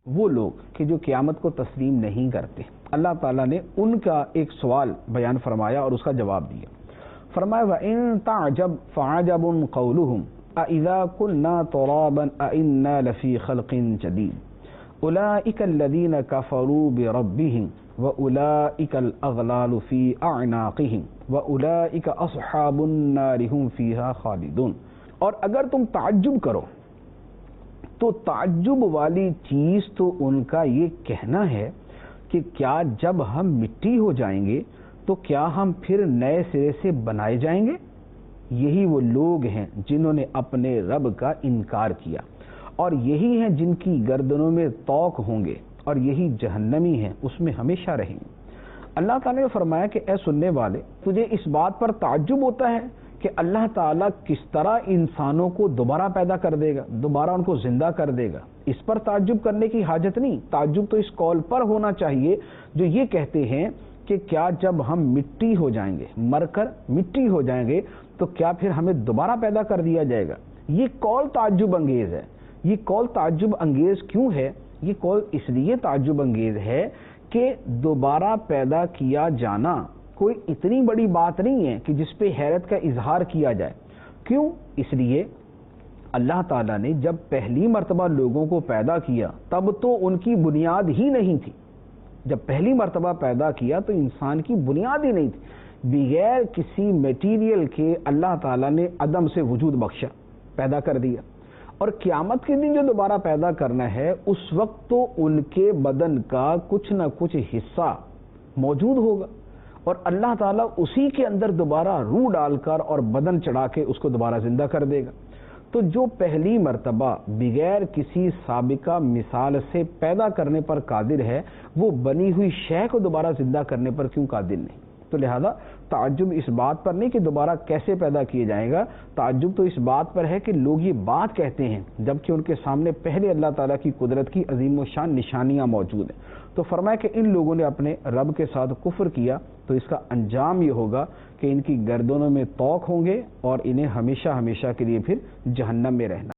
وہ لوگ کہ جو قیامت کو تسلیم نہیں کرتے، اللہ تعالیٰ نے ان کا ایک سوال بیان فرمایا اور اس کا جواب دیا۔ فرمایا وَإِن تَعْجَبْ فَعَجَبٌ قَوْلُهُمْ أَإِذَا كُنَّا تُرَابًا أَإِنَّا لَفِي خَلْقٍ جَدِيدٍ أُولَئِكَ الَّذِينَ كَفَرُوا بِرَبِّهِمْ وَأُولَئِكَ الْأَغْلَالُ فِي أَعْنَاقِهِمْ وَأُولَئِكَ أَصْحَابُ النَّارِ هُمْ فِيهَا خَالِدُونَ۔ اور اگر تم تعجب کرو تو تعجب والی چیز تو ان کا یہ کہنا ہے کہ کیا جب ہم مٹی ہو جائیں گے تو کیا ہم پھر نئے سرے سے بنائے جائیں گے؟ یہی وہ لوگ ہیں جنہوں نے اپنے رب کا انکار کیا، اور یہی ہیں جن کی گردنوں میں طوق ہوں گے، اور یہی جہنمی ہیں، اس میں ہمیشہ رہیں گے۔ اللہ تعالیٰ نے فرمایا کہ اے سننے والے، تجھے اس بات پر تعجب ہوتا ہے کہ اللہ تعالیٰ کس طرح انسانوں کو دوبارہ پیدا کر دے گا، دوبارہ ان کو زندہ کر دے گا؟ اس پر تعجب کرنے کی حاجت نہیں، تعجب تو اس قول پر ہونا چاہیے جو یہ کہتے ہیں کہ کیا جب ہم مٹی ہو جائیں گے، مر کر مٹی ہو جائیں گے تو کیا پھر ہمیں دوبارہ پیدا کر دیا جائے گا؟ یہ قول تعجب انگیز ہے۔ یہ قول تعجب انگیز کیوں ہے؟ یہ قول اس لیے تعجب انگیز ہے کہ دوبارہ پیدا کیا جانا کوئی اتنی بڑی بات نہیں ہے کہ جس پہ حیرت کا اظہار کیا جائے۔ کیوں؟ اس لیے اللہ تعالیٰ نے جب پہلی مرتبہ لوگوں کو پیدا کیا تب تو ان کی بنیاد ہی نہیں تھی۔ جب پہلی مرتبہ پیدا کیا تو انسان کی بنیاد ہی نہیں تھی، بغیر کسی میٹیریل کے اللہ تعالیٰ نے عدم سے وجود بخشا، پیدا کر دیا، اور قیامت کے دن جو دوبارہ پیدا کرنا ہے اس وقت تو ان کے بدن کا کچھ نہ کچھ حصہ موجود ہوگا، اور اللہ تعالیٰ اسی کے اندر دوبارہ روح ڈال کر اور بدن چڑھا کے اس کو دوبارہ زندہ کر دے گا۔ تو جو پہلی مرتبہ بغیر کسی سابقہ مثال سے پیدا کرنے پر قادر ہے، وہ بنی ہوئی شے کو دوبارہ زندہ کرنے پر کیوں قادر نہیں؟ تو لہذا تعجب اس بات پر نہیں کہ دوبارہ کیسے پیدا کیے جائے گا، تعجب تو اس بات پر ہے کہ لوگ یہ بات کہتے ہیں جبکہ ان کے سامنے پہلے اللہ تعالیٰ کی قدرت کی عظیم و شان نشانیاں موجود ہیں۔ تو فرمایا کہ ان لوگوں نے اپنے رب کے ساتھ کفر کیا تو اس کا انجام یہ ہوگا کہ ان کی گردنوں میں طوق ہوں گے اور انہیں ہمیشہ ہمیشہ کے لیے پھر جہنم میں رہنا